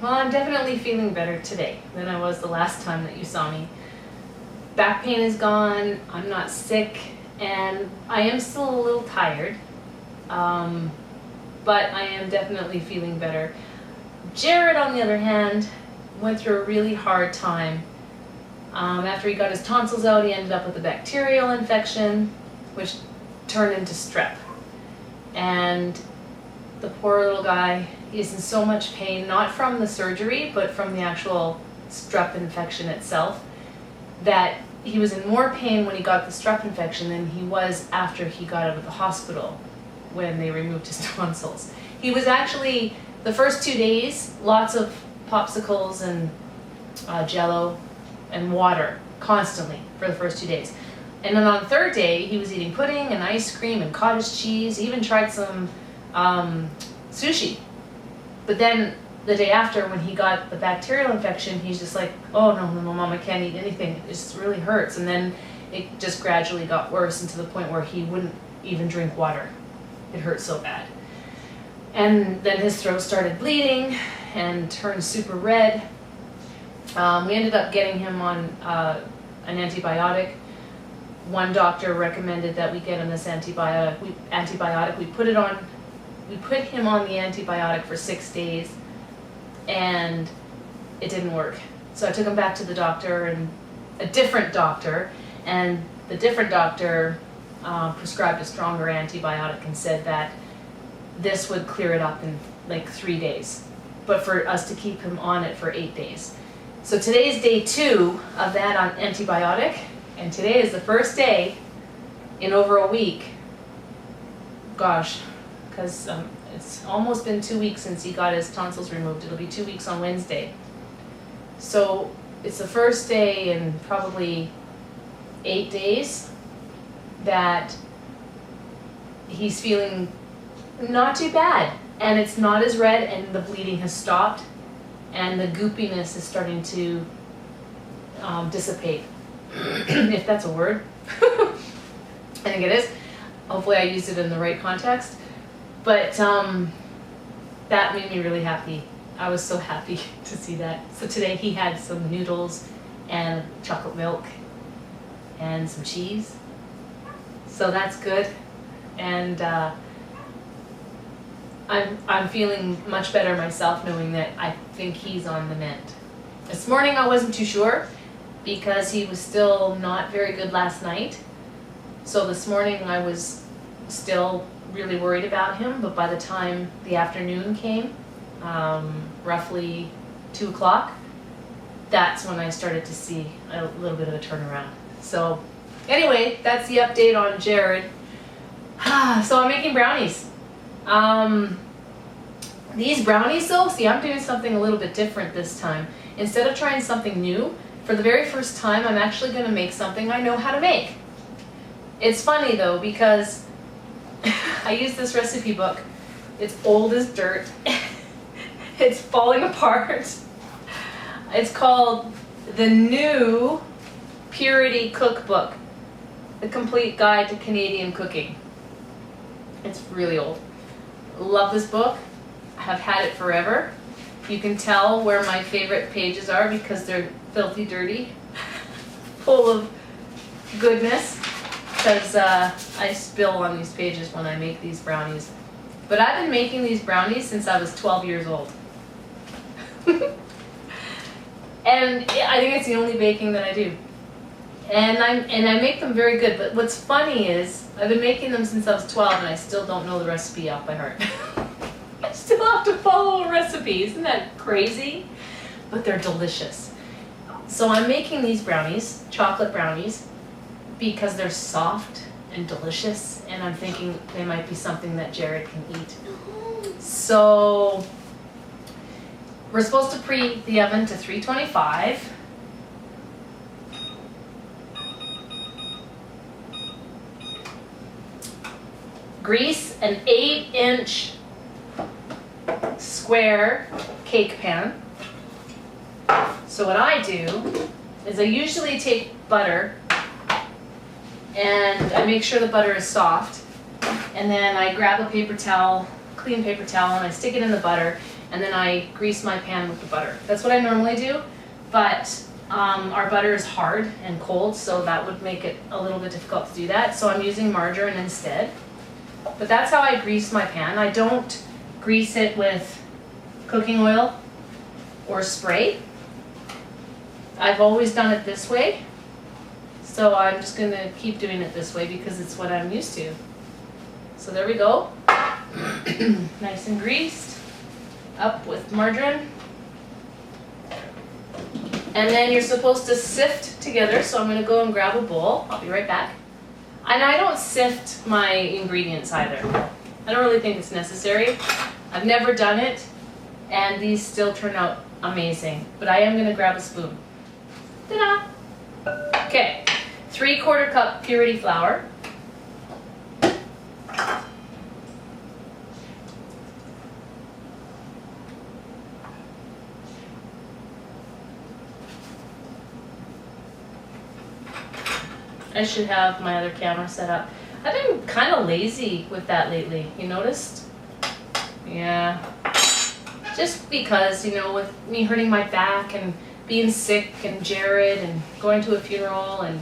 Well, I'm definitely feeling better today than I was the last time that you saw me. Back pain is gone, I'm not sick, and I am still a little tired, but I am definitely feeling better. Jared, on the other hand, went through a really hard time. After he got his tonsils out, he ended up with a bacterial infection, which turned into strep. And the poor little guy, he's in so much pain, not from the surgery, but from the actual strep infection itself, that he was in more pain when he got the strep infection than he was after he got out of the hospital when they removed his tonsils. He was actually, the first 2 days, lots of popsicles and Jello and water constantly for the first 2 days. And then on the third day, he was eating pudding and ice cream and cottage cheese. He even tried some sushi. But then the day after, when he got the bacterial infection, he's just like, oh no, Mom, I can't eat anything. It just really hurts. And then it just gradually got worse, and to the point where he wouldn't even drink water. It hurt so bad. And then his throat started bleeding and turned super red. We ended up getting him on an antibiotic. One doctor recommended that we get him this antibiotic. We put him on the antibiotic for 6 days, and it didn't work. So I took him back to the doctor, and a different doctor, and the different doctor prescribed a stronger antibiotic and said that this would clear it up in like 3 days, but for us to keep him on it for 8 days. So today's day 2 of that antibiotic, and today is the first day in over a week. Gosh, because it's almost been 2 weeks since he got his tonsils removed. It'll be 2 weeks on Wednesday. So it's the first day in probably 8 days that he's feeling not too bad. And it's not as red, and the bleeding has stopped, and the goopiness is starting to dissipate. If that's a word. I think it is. Hopefully I used it in the right context. But that made me really happy. I was so happy to see that. So today he had some noodles and chocolate milk and some cheese. So that's good. And I'm feeling much better myself, knowing that I think he's on the mend. This morning I wasn't too sure, because he was still not very good last night. So this morning I was still really worried about him, but by the time the afternoon came, roughly 2 o'clock, that's when I started to see a little bit of a turnaround. So anyway, that's the update on Jared. So I'm making brownies. These brownies though, see, I'm doing something a little bit different this time. Instead of trying something new, for the very first time, I'm actually going to make something I know how to make. It's funny though, because I used this recipe book. It's old as dirt. It's falling apart. It's called The New Purity Cookbook, The Complete Guide to Canadian Cooking. It's really old. Love this book. I have had it forever. You can tell where my favorite pages are because they're filthy dirty, full of goodness, because I spill on these pages when I make these brownies. But I've been making these brownies since I was 12 years old. And I think it's the only baking that I do. And I make them very good, but what's funny is I've been making them since I was 12 and I still don't know the recipe off by heart. I still have to follow a recipe. Isn't that crazy? But they're delicious. So I'm making these brownies, chocolate brownies, because they're soft and delicious, and I'm thinking they might be something that Jared can eat. So we're supposed to preheat the oven to 325. Grease an 8-inch square cake pan. So what I do is I usually take butter and I make sure the butter is soft, and then I grab a paper towel, clean paper towel, and I stick it in the butter, and then I grease my pan with the butter. That's what I normally do, but our butter is hard and cold, so that would make it a little bit difficult to do that. So I'm using margarine instead. But that's how I grease my pan. I don't grease it with cooking oil or spray. I've always done it this way. So I'm just gonna keep doing it this way because it's what I'm used to. So there we go. Nice and greased. Up with margarine. And then you're supposed to sift together, so I'm gonna go and grab a bowl. I'll be right back. And I don't sift my ingredients either. I don't really think it's necessary. I've never done it, and these still turn out amazing. But I am gonna grab a spoon. Ta-da! Okay, 3/4 cup purity flour. I should have my other camera set up. I've been kind of lazy with that lately. You noticed? Yeah. Just because, you know, with me hurting my back and being sick and Jared and going to a funeral and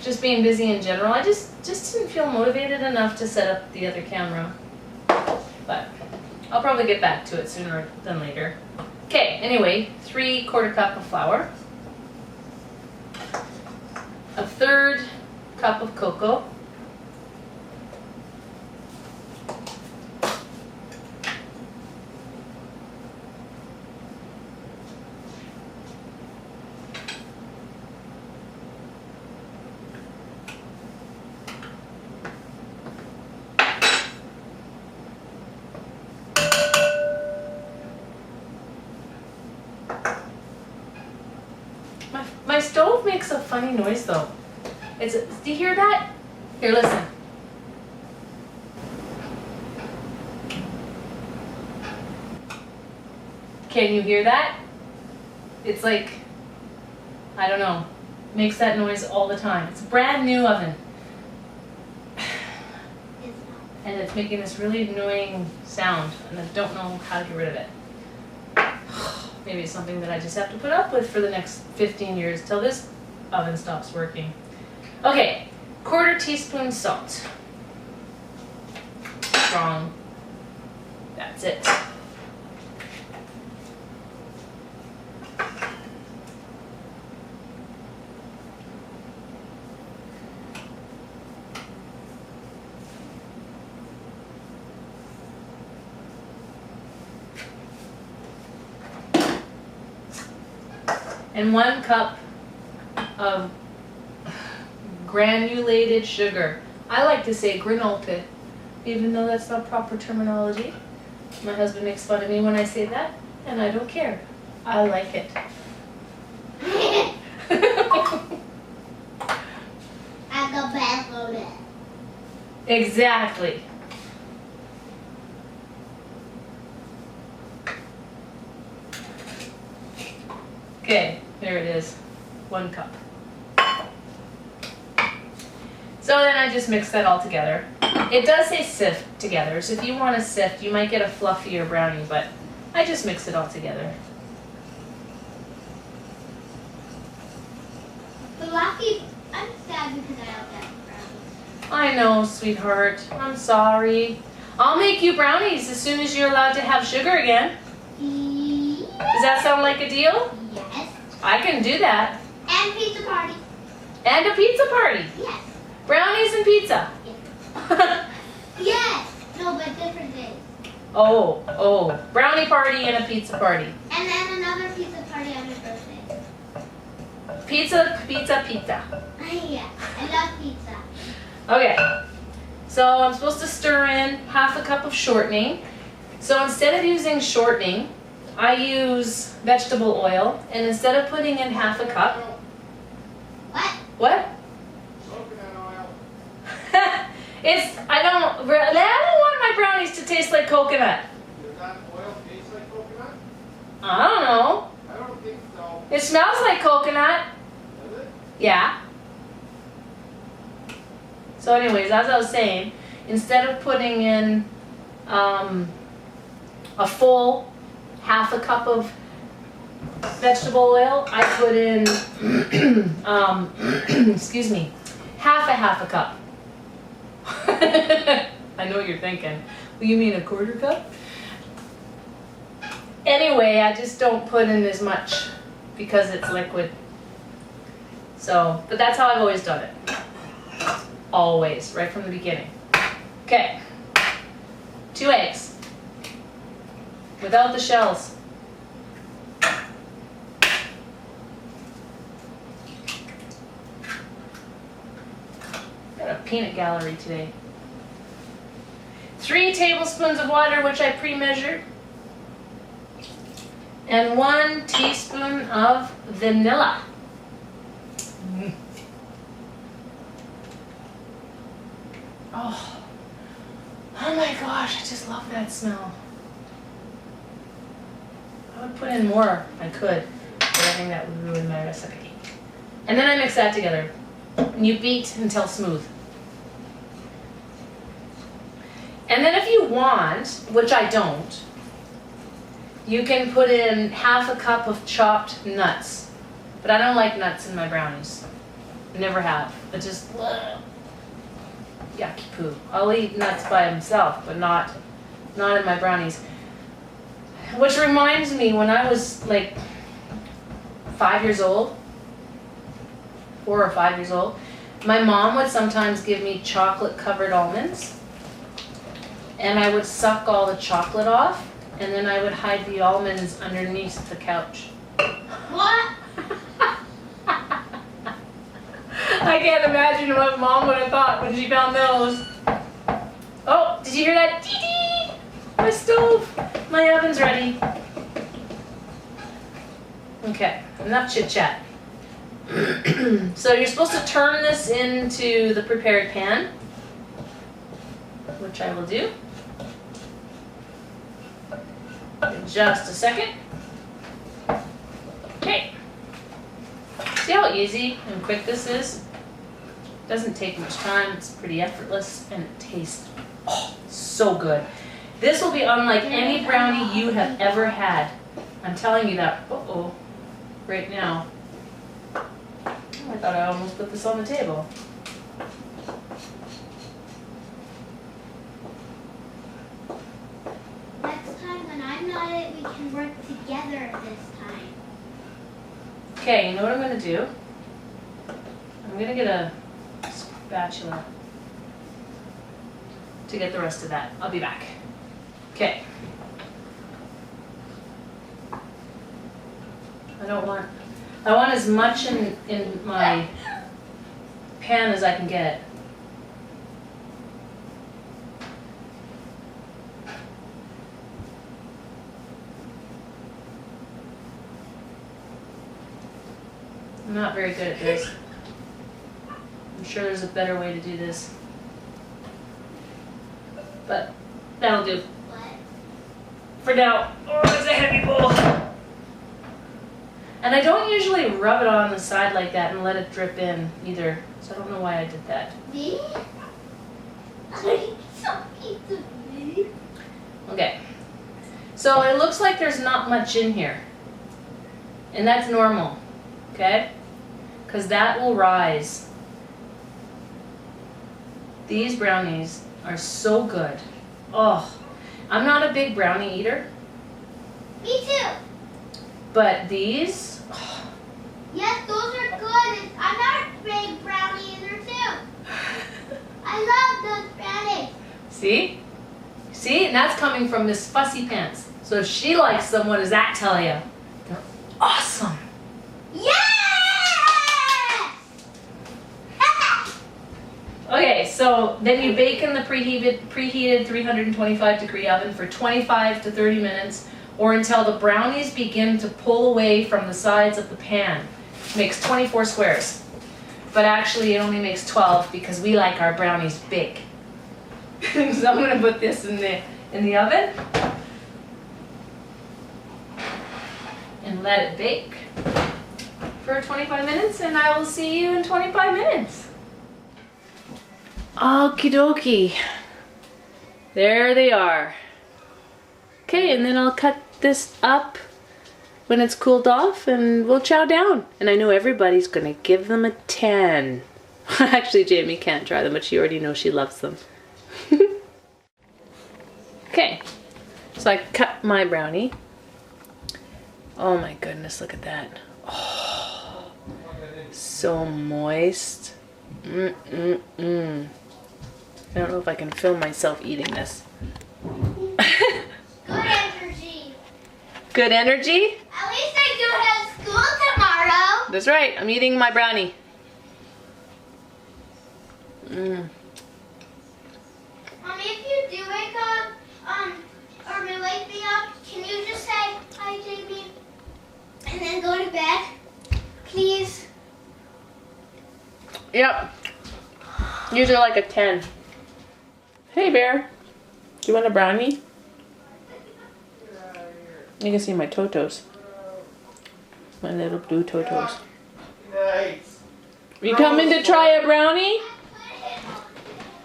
just being busy in general, I just didn't feel motivated enough to set up the other camera. But I'll probably get back to it sooner than later. Okay, anyway, 3/4 cup of flour. 1/3 cup of cocoa. My stove makes a funny noise though. Do you hear that? Here, listen. Can you hear that? It's like, I don't know, makes that noise all the time. It's a brand new oven. And it's making this really annoying sound, and I don't know how to get rid of it. Maybe it's something that I just have to put up with for the next 15 years till this oven stops working. Okay, 1/4 teaspoon salt. Strong. That's it. And 1 cup of granulated sugar. I like to say granola, even though that's not proper terminology. My husband makes fun of me when I say that, and I don't care. I like it. I got bad on it. Exactly. Okay, there it is. 1 cup. So then I just mix that all together. It does say sift together, so if you want to sift, you might get a fluffier brownie, but I just mix it all together. But Lucky, I'm sad because I don't get brownies. I know, sweetheart. I'm sorry. I'll make you brownies as soon as you're allowed to have sugar again. Does that sound like a deal? Yes. I can do that. And pizza party. And a pizza party. Yes. Brownies and pizza. Yes. No, but different days. Oh. Brownie party and a pizza party. And then another pizza party on your birthday. Pizza. Yeah, I love pizza. Okay. So I'm supposed to stir in 1/2 cup of shortening. So instead of using shortening, I use vegetable oil, and instead of putting in 1/2 cup, what? Coconut oil. I don't want my brownies to taste like coconut. Does that oil taste like coconut? I don't know. I don't think so. It smells like coconut. Does it? Yeah. So anyways, as I was saying, instead of putting in a full half a cup of vegetable oil, I put in, excuse me, half a cup. I know what you're thinking. Well, you mean a quarter cup? Anyway, I just don't put in as much because it's liquid. So, but that's how I've always done it. Always, right from the beginning. Okay, 2 eggs without the shells. Got a peanut gallery today. 3 tablespoons of water, which I pre-measured. And 1 teaspoon of vanilla. Oh my gosh, I just love that smell. I would put in more if I could, but I think that would ruin my recipe. And then I mix that together. And you beat until smooth. And then if you want, which I don't, you can put in half a cup of chopped nuts. But I don't like nuts in my brownies. Never have. It just, yucky poo. I'll eat nuts by themselves, but not in my brownies. Which reminds me, when I was like 5 years old, 4 or 5 years old, my mom would sometimes give me chocolate covered almonds, and I would suck all the chocolate off, and then I would hide the almonds underneath the couch. What? I can't imagine what Mom would have thought when she found those. Oh, did you hear that? Dee-dee! My stove! My oven's ready. Okay, enough chit-chat. So you're supposed to turn this into the prepared pan, which I will do in just a second. Okay. See how easy and quick this is? Doesn't take much time, it's pretty effortless, and it tastes so good. This will be unlike any brownie you have ever had. I'm telling you that, right now. I thought I almost put this on the table. Next time when I'm not it, we can work together this time. Okay, you know what I'm gonna do? I'm gonna get a spatula to get the rest of that. I'll be back. Okay. I want as much in my pan as I can get. I'm not very good at this. I'm sure there's a better way to do this. But that'll do. What? For now. Oh, it's a heavy bowl. And I don't usually rub it on the side like that and let it drip in either. So I don't know why I did that. Me? Are you talking to me? Okay. So it looks like there's not much in here. And that's normal. Okay? Because that will rise. These brownies are so good. Oh, I'm not a big brownie eater, Me too. but these, Yes, those are good. I'm not a big brownie eater too. I love those brownies. see? See? And that's coming from Miss Fussy Pants. So if she likes them, what does that tell you? They're awesome. Yes! Okay, so then you bake in the preheated 325 degree oven for 25 to 30 minutes or until the brownies begin to pull away from the sides of the pan. It makes 24 squares, but actually it only makes 12 because we like our brownies big. So I'm going to put this in the oven and let it bake for 25 minutes, and I will see you in 25 minutes. Okie dokie. There they are. Okay, and then I'll cut this up when it's cooled off and we'll chow down. And I know everybody's gonna give them a 10. Actually, Jamie can't try them, but she already knows she loves them. Okay, so I cut my brownie. Oh my goodness, look at that. Oh, so moist. I don't know if I can film myself eating this. Good energy. Good energy? At least I do have school tomorrow. That's right, I'm eating my brownie. Mommy, if you do wake up, or wake me up, can you just say, hi, Jamie, and then go to bed, please? Yep. These are like a 10. Hey, Bear. Do you want a brownie? You can see my totos. My little blue totos. Nice. You coming to try a brownie?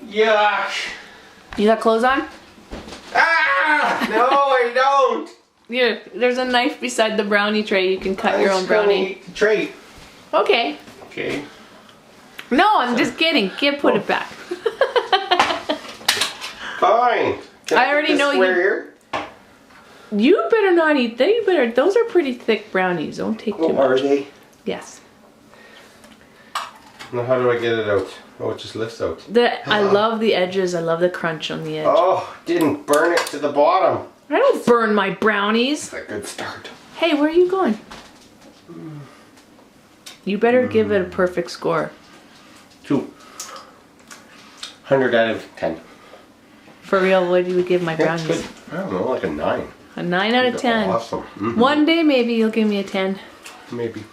Yuck. You got clothes on? Ah! No, I don't. Here, there's a knife beside the brownie tray. You can cut your own brownie. Trait. Okay. Okay. No, I'm just kidding. Can't put it back. Fine. Can I already get the know square you- Here? You better not eat that. You better. Those are pretty thick brownies. Don't take too Oh, are much. they? Yes. Now how do I get it out? Oh, it just lifts out. I love the edges. I love the crunch on the edge. Oh, didn't burn it to the bottom. I don't burn my brownies. That's a good start. Hey, where are you going? You better give it a perfect score. 200 out of 10. For real, what do you give my Yeah, it's brownies? good. I don't know, like a 9. A 9 out of 10. Awesome. Mhm. One day maybe you'll give me a 10. Maybe.